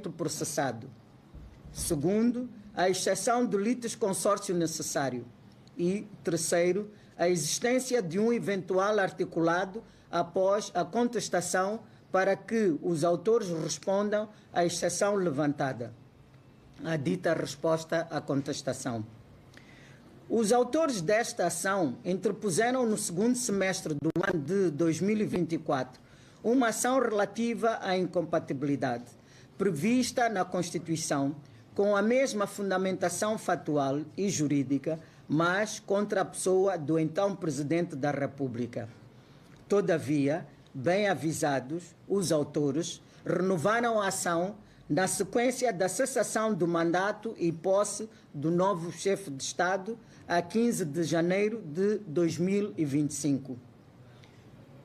elemento processado. Segundo, a exceção do litisconsórcio necessário. E, terceiro, a existência de um eventual articulado após a contestação para que os autores respondam à exceção levantada, a dita resposta à contestação. Os autores desta ação interpuseram no segundo semestre do ano de 2024 uma ação relativa à incompatibilidade, prevista na Constituição, com a mesma fundamentação factual e jurídica, mas contra a pessoa do então Presidente da República. Todavia, bem avisados, os autores renovaram a ação na sequência da cessação do mandato e posse do novo chefe de Estado a 15 de janeiro de 2025.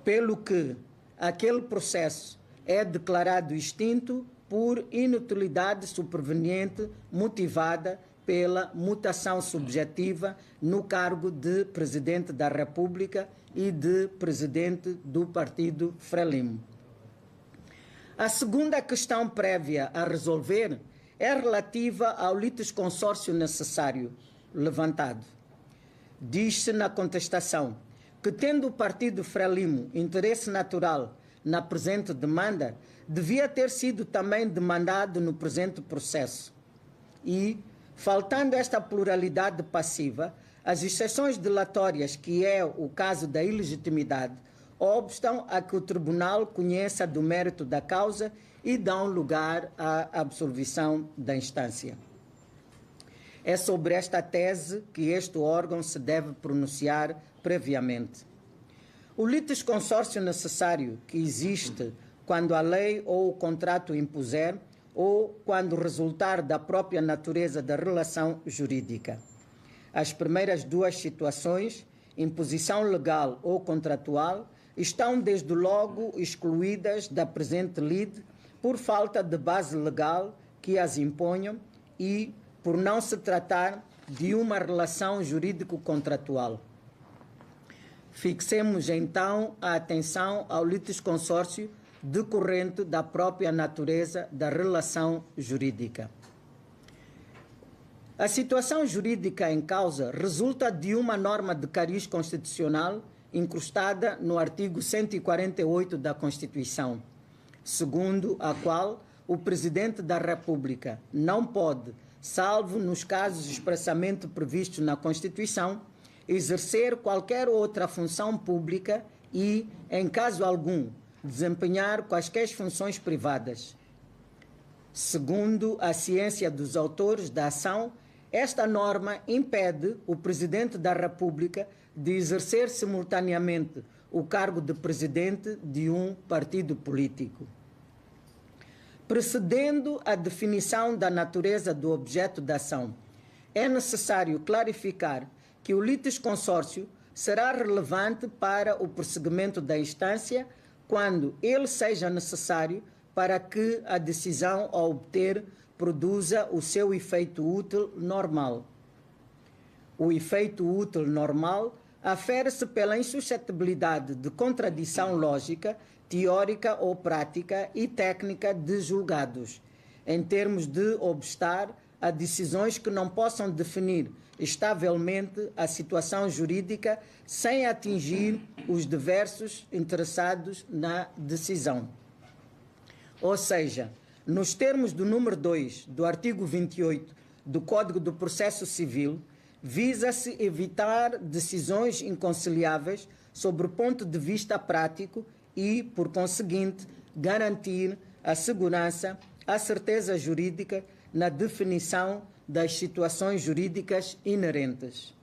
Pelo que aquele processo é declarado extinto por inutilidade superveniente motivada pela mutação subjetiva no cargo de Presidente da República e de Presidente do Partido Frelimo. A segunda questão prévia a resolver é relativa ao litisconsórcio necessário levantado. Diz-se na contestação que, tendo o Partido Frelimo interesse natural na presente demanda, devia ter sido também demandado no presente processo. E, faltando esta pluralidade passiva, as exceções dilatórias, que é o caso da ilegitimidade, obstam a que o Tribunal conheça do mérito da causa e dão lugar à absolvição da instância. É sobre esta tese que este órgão se deve pronunciar previamente. O litisconsórcio necessário que existe quando a lei ou o contrato impuser ou quando resultar da própria natureza da relação jurídica. As primeiras duas situações, imposição legal ou contratual, estão desde logo excluídas da presente lide por falta de base legal que as imponham e por não se tratar de uma relação jurídico-contratual. Fixemos então a atenção ao litisconsórcio decorrente da própria natureza da relação jurídica. A situação jurídica em causa resulta de uma norma de cariz constitucional incrustada no artigo 148 da Constituição, segundo a qual o Presidente da República não pode, salvo nos casos expressamente previstos na Constituição, exercer qualquer outra função pública e, em caso algum, desempenhar quaisquer funções privadas. Segundo a ciência dos autores da ação, esta norma impede o Presidente da República de exercer simultaneamente o cargo de Presidente de um partido político. Precedendo a definição da natureza do objeto da ação, é necessário clarificar que o litisconsórcio será relevante para o prosseguimento da instância quando ele seja necessário para que a decisão a obter produza o seu efeito útil normal. O efeito útil normal afere-se pela insuscetibilidade de contradição lógica, teórica ou prática e técnica de julgados, em termos de obstar a decisões que não possam definir estavelmente a situação jurídica sem atingir os diversos interessados na decisão. Ou seja, nos termos do número 2 do artigo 28 do Código do Processo Civil, visa-se evitar decisões inconciliáveis sobre o ponto de vista prático e, por conseguinte, garantir a segurança, a certeza jurídica na definição das situações jurídicas inerentes.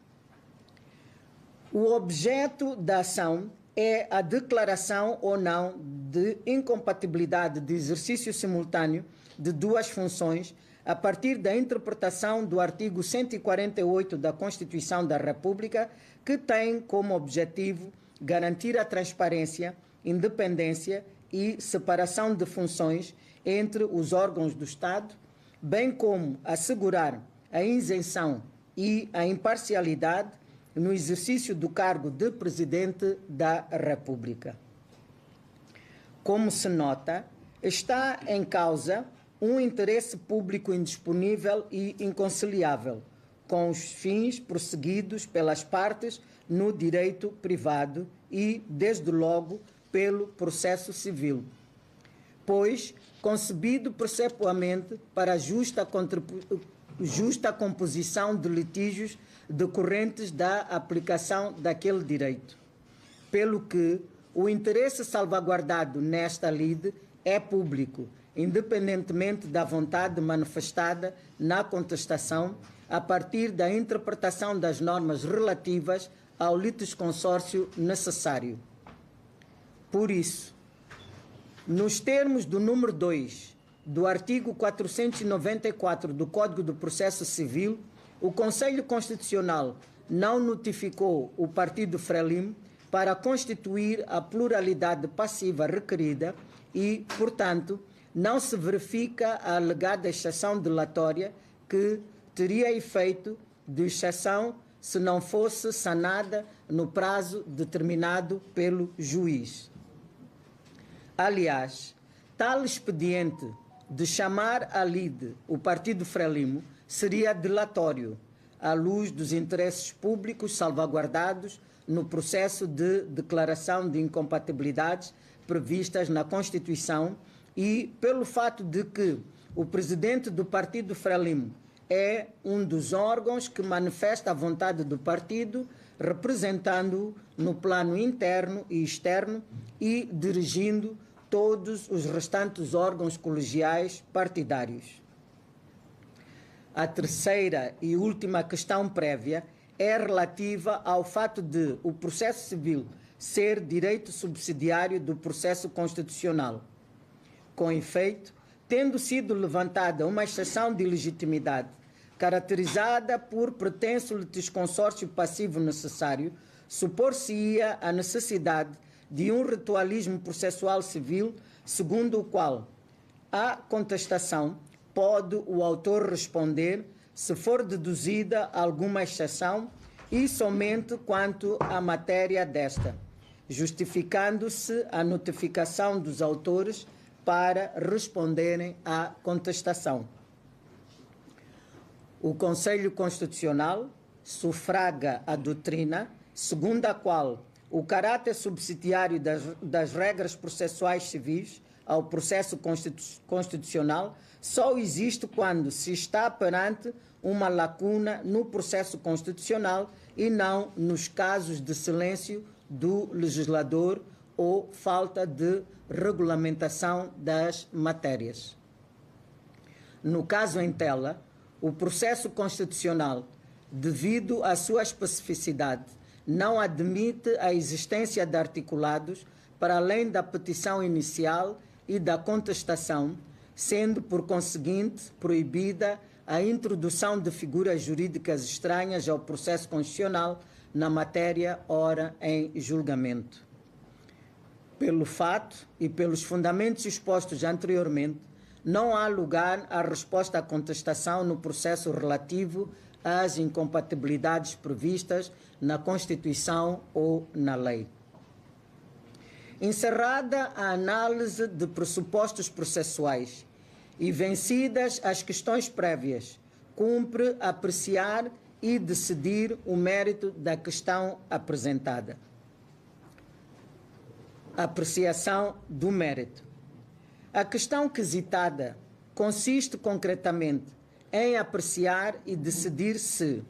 O objeto da ação é a declaração ou não de incompatibilidade de exercício simultâneo de duas funções a partir da interpretação do artigo 148 da Constituição da República, que tem como objetivo garantir a transparência, independência e separação de funções entre os órgãos do Estado, bem como assegurar a isenção e a imparcialidade no exercício do cargo de Presidente da República. Como se nota, está em causa um interesse público indisponível e inconciliável com os fins prosseguidos pelas partes no direito privado e, desde logo, pelo processo civil, pois concebido precepuamente para a justa composição de litígios decorrentes da aplicação daquele direito, pelo que o interesse salvaguardado nesta lide é público, independentemente da vontade manifestada na contestação a partir da interpretação das normas relativas ao litisconsórcio necessário. Por isso, nos termos do número 2 do artigo 494 do Código do Processo Civil, o Conselho Constitucional não notificou o Partido Frelimo para constituir a pluralidade passiva requerida e, portanto, não se verifica a alegada exceção delatória que teria efeito de exceção se não fosse sanada no prazo determinado pelo juiz. Aliás, tal expediente de chamar à lide o Partido Frelimo seria delatório, à luz dos interesses públicos salvaguardados no processo de declaração de incompatibilidades previstas na Constituição e pelo fato de que o presidente do Partido Frelimo é um dos órgãos que manifesta a vontade do partido, representando-o no plano interno e externo e dirigindo todos os restantes órgãos colegiais partidários. A terceira e última questão prévia é relativa ao fato de o processo civil ser direito subsidiário do processo constitucional. Com efeito, tendo sido levantada uma exceção de ilegitimidade, caracterizada por pretenso litisconsórcio passivo necessário, supor-se-ia a necessidade de um ritualismo processual civil, segundo o qual a contestação pode o autor responder se for deduzida alguma exceção e somente quanto à matéria desta, justificando-se a notificação dos autores para responderem à contestação. O Conselho Constitucional sufraga a doutrina segundo a qual o caráter subsidiário das regras processuais civis ao processo constitucional só existe quando se está perante uma lacuna no processo constitucional e não nos casos de silêncio do legislador ou falta de regulamentação das matérias. No caso em tela, o processo constitucional, devido à sua especificidade, não admite a existência de articulados para além da petição inicial e da contestação, sendo, por conseguinte, proibida a introdução de figuras jurídicas estranhas ao processo constitucional na matéria ora em julgamento. Pelo fato e pelos fundamentos expostos anteriormente, não há lugar à resposta à contestação no processo relativo às incompatibilidades previstas na Constituição ou na lei. Encerrada a análise de pressupostos processuais e vencidas as questões prévias, cumpre apreciar e decidir o mérito da questão apresentada. Apreciação do mérito. A questão quesitada consiste concretamente em apreciar e decidir se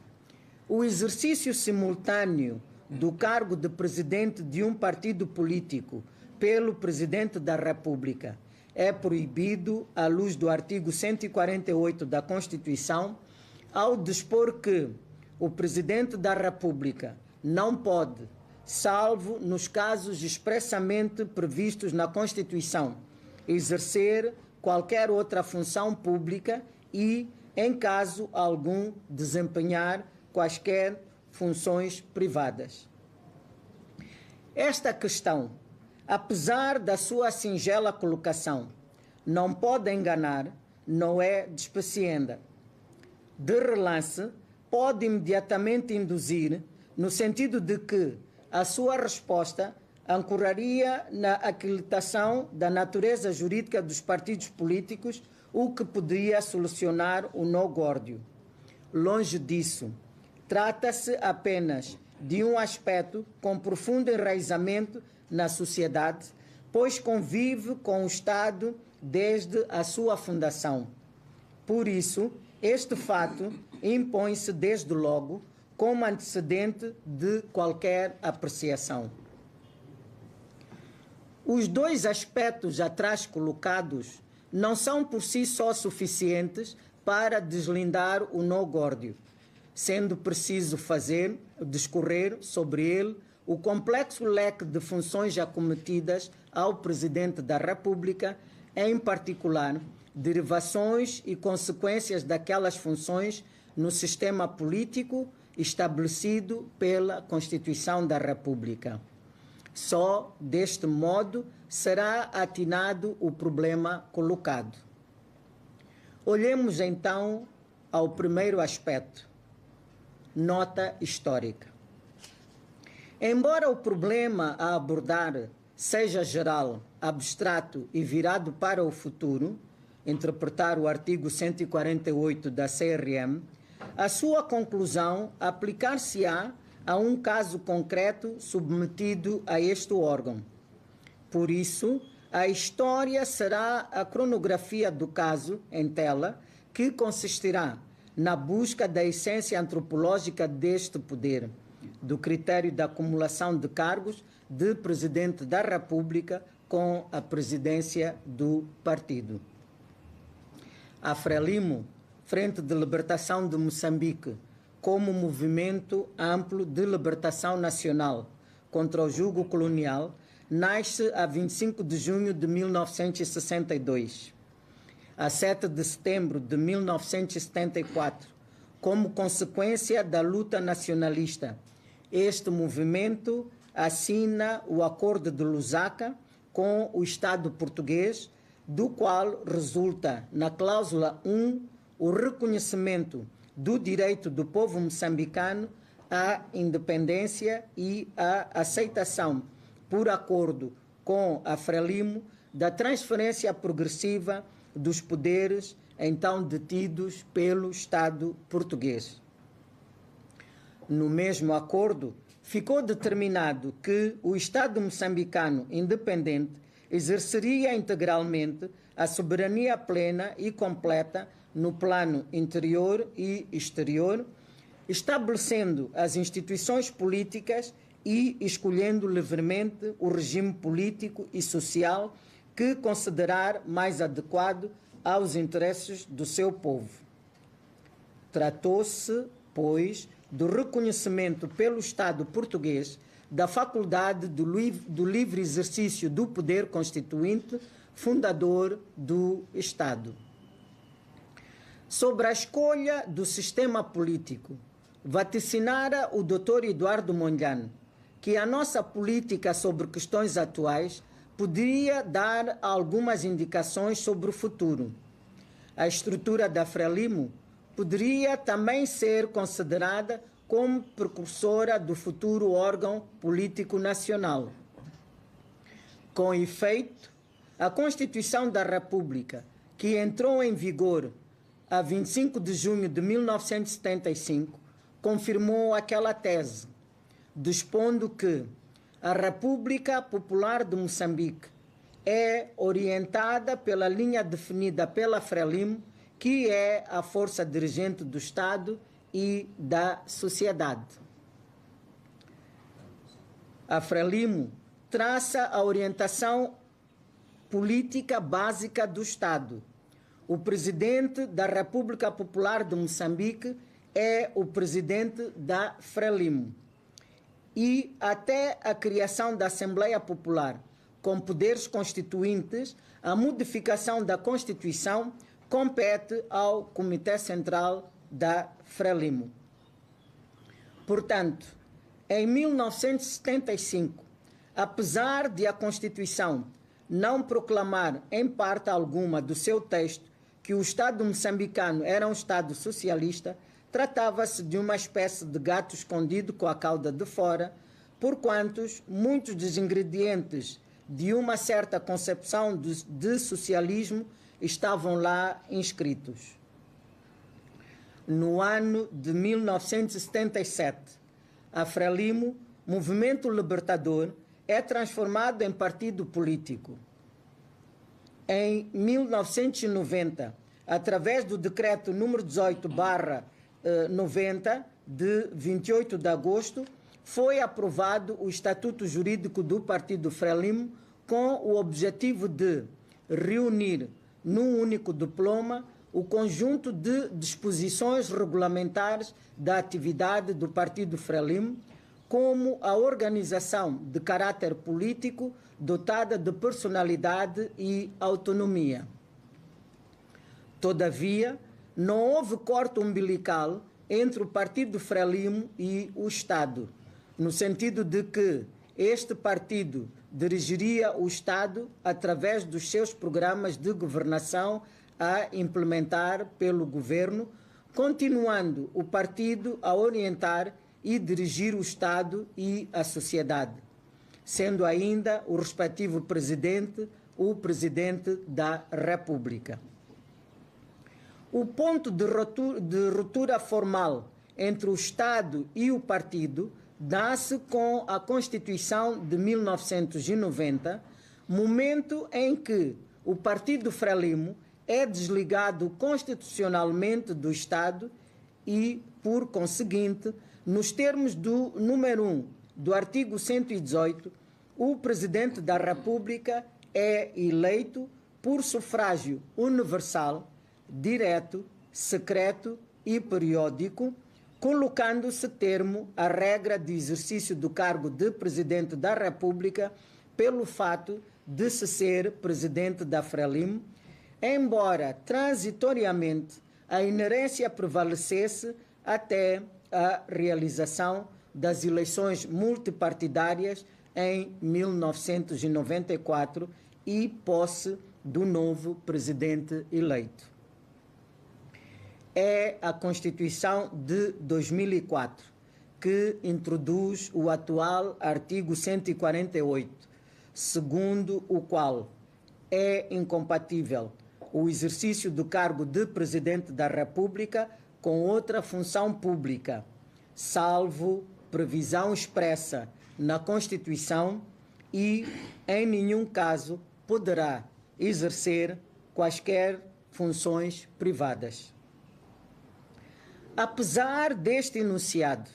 o exercício simultâneo do cargo de presidente de um partido político pelo Presidente da República é proibido à luz do artigo 148 da Constituição, ao dispor que o Presidente da República não pode, salvo nos casos expressamente previstos na Constituição, exercer qualquer outra função pública e, em caso algum, desempenhar quaisquer funções privadas. Esta questão, apesar da sua singela colocação, não pode enganar, não é despecienda. De relance, pode imediatamente induzir, no sentido de que a sua resposta ancoraria na aquilitação da natureza jurídica dos partidos políticos o que poderia solucionar o nó górdio. Longe disso, trata-se apenas de um aspecto com profundo enraizamento na sociedade, pois convive com o Estado desde a sua fundação. Por isso, este fato impõe-se desde logo como antecedente de qualquer apreciação. Os dois aspectos atrás colocados não são por si só suficientes para deslindar o nó górdio, sendo preciso discorrer sobre ele o complexo leque de funções acometidas ao Presidente da República, em particular, derivações e consequências daquelas funções no sistema político estabelecido pela Constituição da República. Só deste modo será atinado o problema colocado. Olhemos então ao primeiro aspecto, nota histórica. Embora o problema a abordar seja geral, abstrato e virado para o futuro, interpretar o artigo 148 da CRM, a sua conclusão aplicar-se-á a um caso concreto submetido a este órgão. Por isso, a história será a cronografia do caso em tela, que consistirá na busca da essência antropológica deste poder, do critério da acumulação de cargos de Presidente da República com a presidência do partido. A Frelimo, Frente de Libertação de Moçambique, como movimento amplo de libertação nacional contra o jugo colonial, nasce a 25 de junho de 1962. A 7 de setembro de 1974, como consequência da luta nacionalista, este movimento assina o Acordo de Lusaka com o Estado português, do qual resulta, na cláusula 1, o reconhecimento do direito do povo moçambicano à independência e a aceitação, por acordo com a Frelimo, da transferência progressiva dos poderes então detidos pelo Estado português. No mesmo acordo, ficou determinado que o Estado moçambicano independente exerceria integralmente a soberania plena e completa no plano interior e exterior, estabelecendo as instituições políticas e escolhendo livremente o regime político e social que considerar mais adequado aos interesses do seu povo. Tratou-se, pois, do reconhecimento pelo Estado português da faculdade do livre exercício do poder constituinte, fundador do Estado. Sobre a escolha do sistema político, vaticinara o Dr. Eduardo Mondlane que a nossa política sobre questões atuais poderia dar algumas indicações sobre o futuro. A estrutura da Frelimo poderia também ser considerada como precursora do futuro órgão político nacional. Com efeito, a Constituição da República, que entrou em vigor a 25 de junho de 1975, confirmou aquela tese, dispondo que a República Popular de Moçambique é orientada pela linha definida pela Frelimo, que é a força dirigente do Estado e da sociedade. A Frelimo traça a orientação política básica do Estado. O presidente da República Popular de Moçambique é o presidente da Frelimo. E até a criação da Assembleia Popular, com poderes constituintes, a modificação da Constituição compete ao Comitê Central da Frelimo. Portanto, em 1975, apesar de a Constituição não proclamar em parte alguma do seu texto que o Estado moçambicano era um Estado socialista, tratava-se de uma espécie de gato escondido com a cauda de fora, porquanto muitos dos ingredientes de uma certa concepção de socialismo estavam lá inscritos. No ano de 1977, a Frelimo, Movimento Libertador, é transformado em partido político. Em 1990, através do decreto número 18/90, de 28 de agosto, foi aprovado o Estatuto Jurídico do Partido Frelimo com o objetivo de reunir num único diploma o conjunto de disposições regulamentares da atividade do Partido Frelimo, como a organização de caráter político dotada de personalidade e autonomia. Todavia, não houve corte umbilical entre o Partido Frelimo e o Estado, no sentido de que este partido dirigiria o Estado através dos seus programas de governação a implementar pelo governo, continuando o partido a orientar e dirigir o Estado e a sociedade, sendo ainda o respectivo presidente o presidente da República. O ponto de ruptura formal entre o Estado e o partido dá-se com a Constituição de 1990, momento em que o Partido Frelimo é desligado constitucionalmente do Estado e, por conseguinte, nos termos do número 1 do artigo 118, o Presidente da República é eleito por sufrágio universal, direto, secreto e periódico, colocando-se termo à regra de exercício do cargo de Presidente da República pelo fato de se ser Presidente da Frelimo, embora transitoriamente a inerência prevalecesse até a realização das eleições multipartidárias em 1994 e posse do novo presidente eleito. É a Constituição de 2004 que introduz o atual artigo 148, segundo o qual é incompatível o exercício do cargo de Presidente da República com outra função pública, salvo previsão expressa na Constituição, e, em nenhum caso, poderá exercer quaisquer funções privadas. Apesar deste enunciado,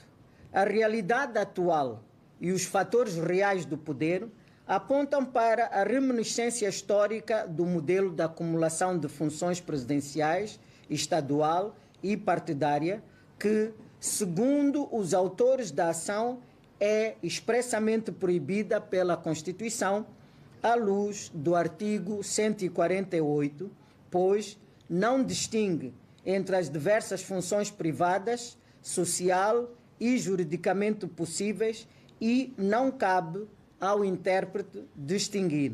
a realidade atual e os fatores reais do poder apontam para a reminiscência histórica do modelo da acumulação de funções presidenciais, estadual e partidária, que, segundo os autores da ação, é expressamente proibida pela Constituição, à luz do artigo 148, pois não distingue entre as diversas funções privadas, social e juridicamente possíveis e não cabe ao intérprete distinguir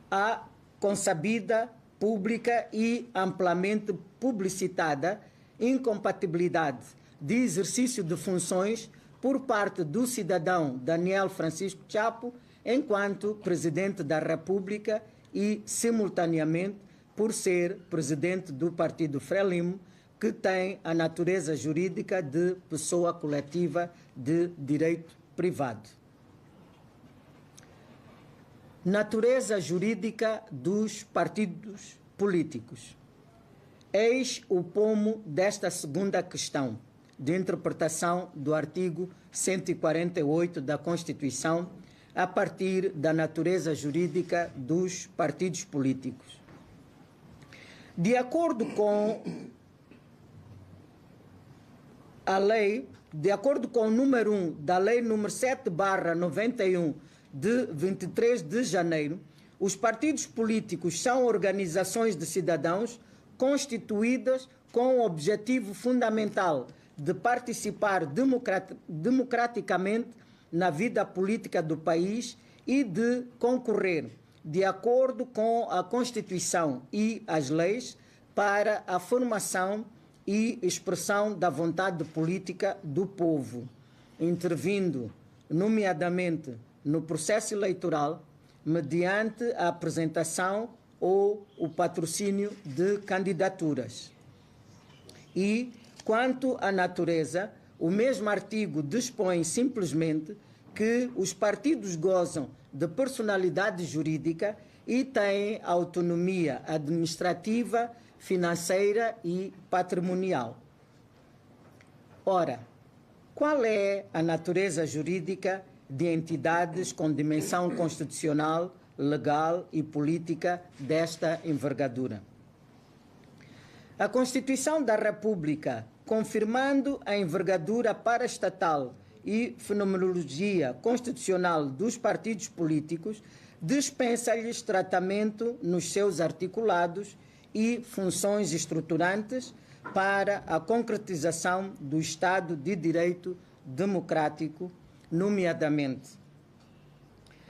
a consabida, pública e amplamente publicitada incompatibilidade de exercício de funções por parte do cidadão Daniel Francisco Chapo enquanto Presidente da República e, simultaneamente, por ser Presidente do Partido Frelimo, que tem a natureza jurídica de pessoa coletiva de direito privado. Natureza jurídica dos partidos políticos. Eis o pomo desta segunda questão de interpretação do artigo 148 da Constituição a partir da natureza jurídica dos partidos políticos. De acordo com a lei, de acordo com o número 1 da Lei número 7/91 de 23 de janeiro, os partidos políticos são organizações de cidadãos constituídas com o objetivo fundamental de participar democraticamente na vida política do país e de concorrer, de acordo com a Constituição e as leis, para a formação e expressão da vontade política do povo, intervindo, nomeadamente, no processo eleitoral, mediante a apresentação ou o patrocínio de candidaturas. E, quanto à natureza, o mesmo artigo dispõe simplesmente que os partidos gozam de personalidade jurídica e têm autonomia administrativa, financeira e patrimonial. Ora, qual é a natureza jurídica de entidades com dimensão constitucional, legal e política desta envergadura? A Constituição da República, confirmando a envergadura paraestatal e fenomenologia constitucional dos partidos políticos, dispensa-lhes tratamento nos seus articulados e funções estruturantes para a concretização do Estado de Direito democrático, nomeadamente.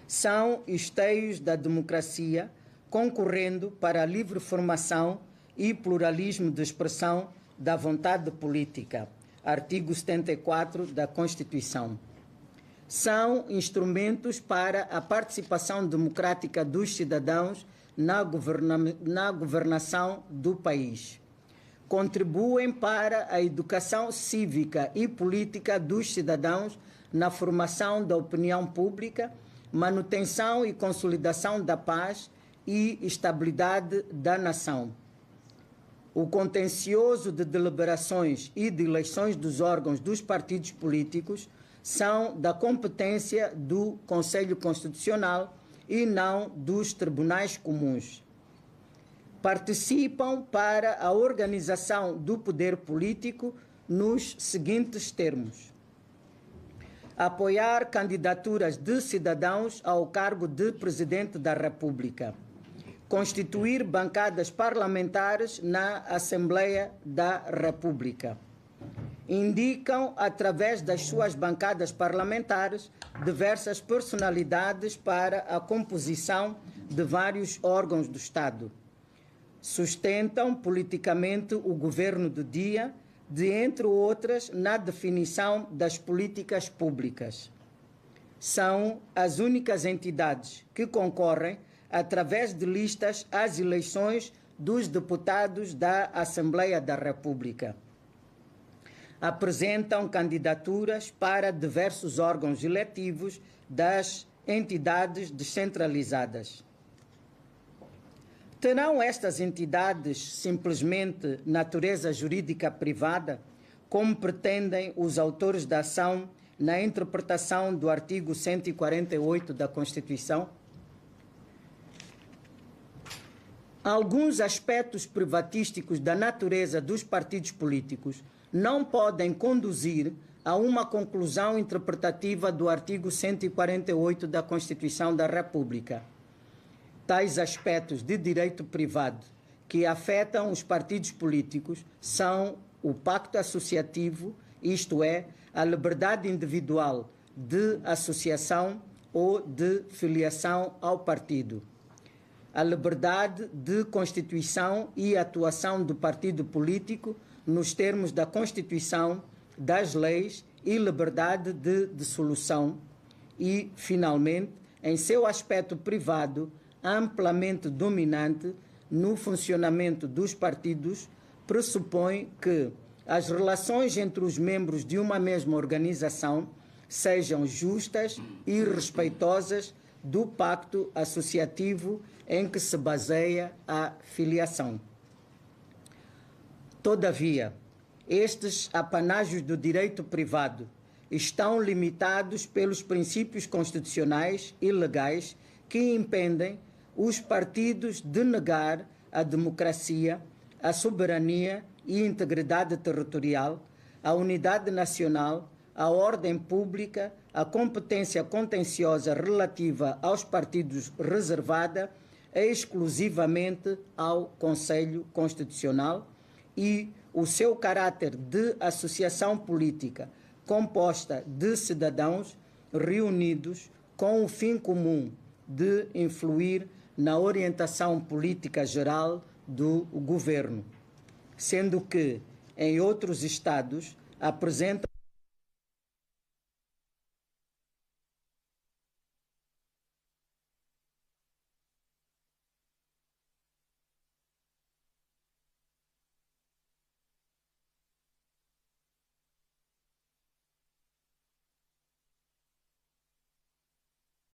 São esteios da democracia, concorrendo para a livre formação e pluralismo de expressão da vontade política. Artigo 74 da Constituição. São instrumentos para a participação democrática dos cidadãos na governação do país. Contribuem para a educação cívica e política dos cidadãos na formação da opinião pública, manutenção e consolidação da paz e estabilidade da nação. O contencioso de deliberações e de eleições dos órgãos dos partidos políticos são da competência do Conselho Constitucional e não dos tribunais comuns. Participam para a organização do poder político nos seguintes termos: apoiar candidaturas de cidadãos ao cargo de Presidente da República, constituir bancadas parlamentares na Assembleia da República, indicam, através das suas bancadas parlamentares, diversas personalidades para a composição de vários órgãos do Estado, sustentam politicamente o governo do dia, de entre outras, na definição das políticas públicas. São as únicas entidades que concorrem, através de listas, às eleições dos deputados da Assembleia da República. Apresentam candidaturas para diversos órgãos eletivos das entidades descentralizadas. Terão estas entidades simplesmente natureza jurídica privada, como pretendem os autores da ação na interpretação do artigo 148 da Constituição? Alguns aspectos privatísticos da natureza dos partidos políticos não podem conduzir a uma conclusão interpretativa do artigo 148 da Constituição da República. Tais aspectos de direito privado que afetam os partidos políticos são o pacto associativo, isto é, a liberdade individual de associação ou de filiação ao partido, a liberdade de constituição e atuação do partido político nos termos da Constituição, das leis e liberdade de dissolução e, finalmente, em seu aspecto privado, amplamente dominante no funcionamento dos partidos, pressupõe que as relações entre os membros de uma mesma organização sejam justas e respeitosas do pacto associativo em que se baseia a filiação. Todavia, estes apanágios do direito privado estão limitados pelos princípios constitucionais e legais que impedem os partidos de negar a democracia, a soberania e integridade territorial, a unidade nacional, a ordem pública, a competência contenciosa relativa aos partidos reservada exclusivamente ao Conselho Constitucional e o seu caráter de associação política composta de cidadãos reunidos com o fim comum de influir na orientação política geral do governo, sendo que, em outros estados, apresentam